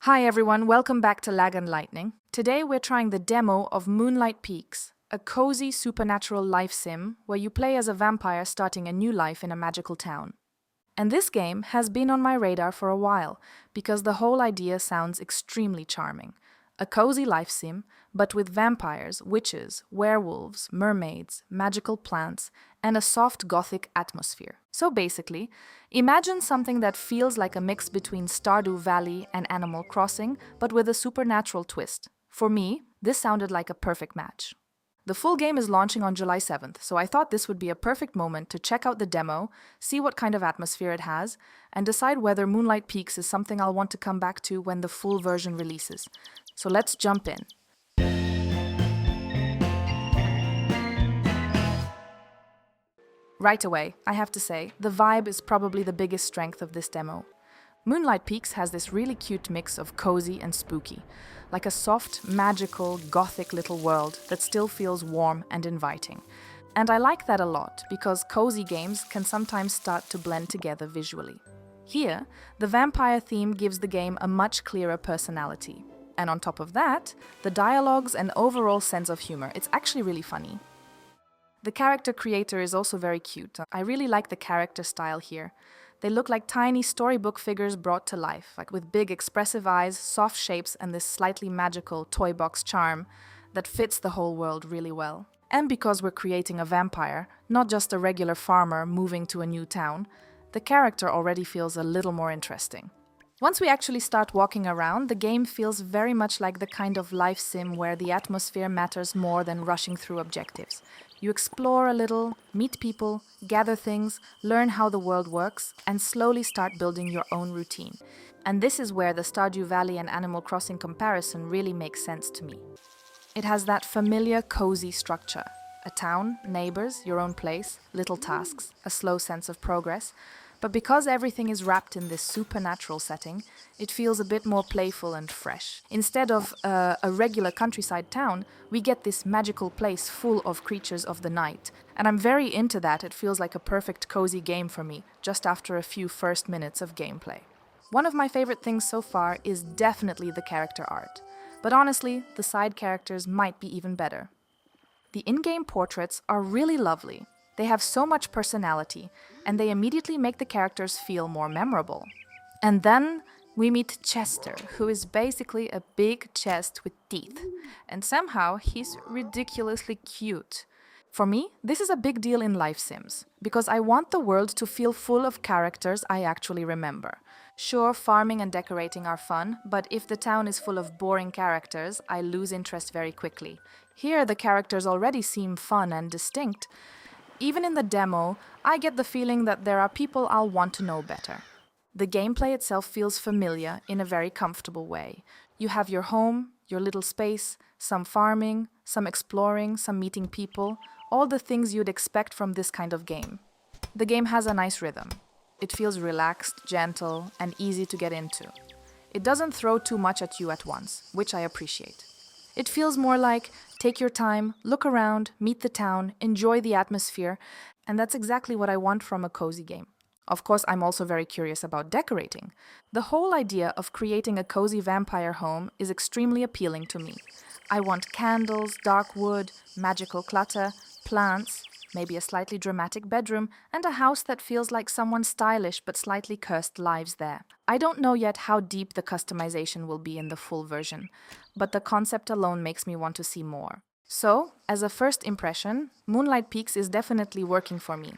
Hi everyone, welcome back to Lag&Lightning. Today we're trying the demo of Moonlight Peaks, a cozy supernatural life sim where you play as a vampire starting a new life in a magical town. And this game has been on my radar for a while because the whole idea sounds extremely charming. A cozy life sim, but with vampires, witches, werewolves, mermaids, magical plants, and a soft gothic atmosphere. So basically, imagine something that feels like a mix between Stardew Valley and Animal Crossing, but with a supernatural twist. For me, this sounded like a perfect match. The full game is launching on July 7th, so I thought this would be a perfect moment to check out the demo, see what kind of atmosphere it has, and decide whether Moonlight Peaks is something I'll want to come back to when the full version releases. So let's jump in. Right away, I have to say, the vibe is probably the biggest strength of this demo. Moonlight Peaks has this really cute mix of cozy and spooky, like a soft, magical, gothic little world that still feels warm and inviting. And I like that a lot because cozy games can sometimes start to blend together visually. Here, the vampire theme gives the game a much clearer personality. And on top of that, the dialogues and overall sense of humor, it's actually really funny. The character creator is also very cute. I really like the character style here. They look like tiny storybook figures brought to life, like with big expressive eyes, soft shapes, and this slightly magical toy box charm that fits the whole world really well. And because we're creating a vampire, not just a regular farmer moving to a new town, the character already feels a little more interesting. Once we actually start walking around, the game feels very much like the kind of life sim where the atmosphere matters more than rushing through objectives. You explore a little, meet people, gather things, learn how the world works, and slowly start building your own routine. And this is where the Stardew Valley and Animal Crossing comparison really makes sense to me. It has that familiar, cozy structure. A town, neighbors, your own place, little tasks, a slow sense of progress. But because everything is wrapped in this supernatural setting, it feels a bit more playful and fresh. Instead of a regular countryside town, we get this magical place full of creatures of the night. And I'm very into that. It feels like a perfect cozy game for me, just after a few first minutes of gameplay. One of my favorite things so far is definitely the character art. But honestly, the side characters might be even better. The in-game portraits are really lovely. They have so much personality, and they immediately make the characters feel more memorable. And then we meet Chester, who is basically a big chest with teeth. And somehow he's ridiculously cute. For me, this is a big deal in life sims, because I want the world to feel full of characters I actually remember. Sure, farming and decorating are fun, but if the town is full of boring characters, I lose interest very quickly. Here, the characters already seem fun and distinct. Even in the demo, I get the feeling that there are people I'll want to know better. The gameplay itself feels familiar in a very comfortable way. You have your home, your little space, some farming, some exploring, some meeting people, all the things you'd expect from this kind of game. The game has a nice rhythm. It feels relaxed, gentle, and easy to get into. It doesn't throw too much at you at once, which I appreciate. It feels more like take your time, look around, meet the town, enjoy the atmosphere, and that's exactly what I want from a cozy game. Of course, I'm also very curious about decorating. The whole idea of creating a cozy vampire home is extremely appealing to me. I want candles, dark wood, magical clutter, plants, maybe a slightly dramatic bedroom, and a house that feels like someone stylish but slightly cursed lives there. I don't know yet how deep the customization will be in the full version, but the concept alone makes me want to see more. So, as a first impression, Moonlight Peaks is definitely working for me.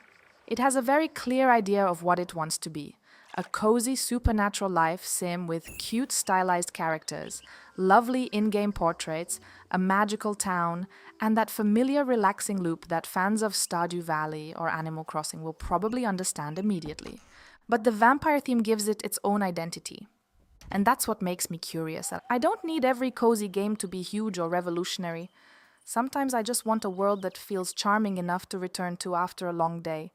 It has a very clear idea of what it wants to be. A cozy supernatural life sim with cute stylized characters, lovely in-game portraits, a magical town, and that familiar relaxing loop that fans of Stardew Valley or Animal Crossing will probably understand immediately. But the vampire theme gives it its own identity. And that's what makes me curious. I don't need every cozy game to be huge or revolutionary. Sometimes I just want a world that feels charming enough to return to after a long day.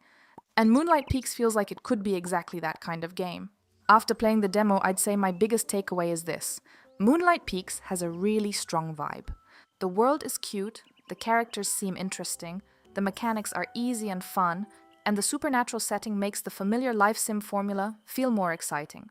And Moonlight Peaks feels like it could be exactly that kind of game. After playing the demo, I'd say my biggest takeaway is this. Moonlight Peaks has a really strong vibe. The world is cute, the characters seem interesting, the mechanics are easy and fun, and the supernatural setting makes the familiar life sim formula feel more exciting.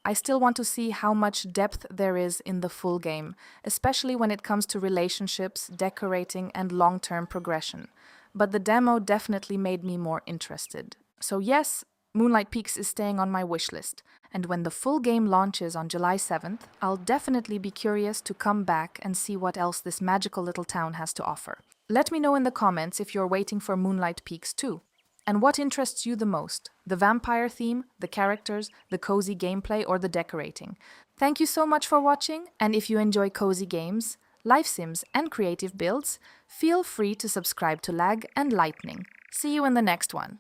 I still want to see how much depth there is in the full game, especially when it comes to relationships, decorating, and long-term progression. But the demo definitely made me more interested. So yes, Moonlight Peaks is staying on my wishlist, and when the full game launches on July 7th, I'll definitely be curious to come back and see what else this magical little town has to offer. Let me know in the comments if you're waiting for Moonlight Peaks too. And what interests you the most? The vampire theme, the characters, the cozy gameplay, or the decorating? Thank you so much for watching, and if you enjoy cozy games, life sims, and creative builds, feel free to subscribe to Lag and Lightning. See you in the next one.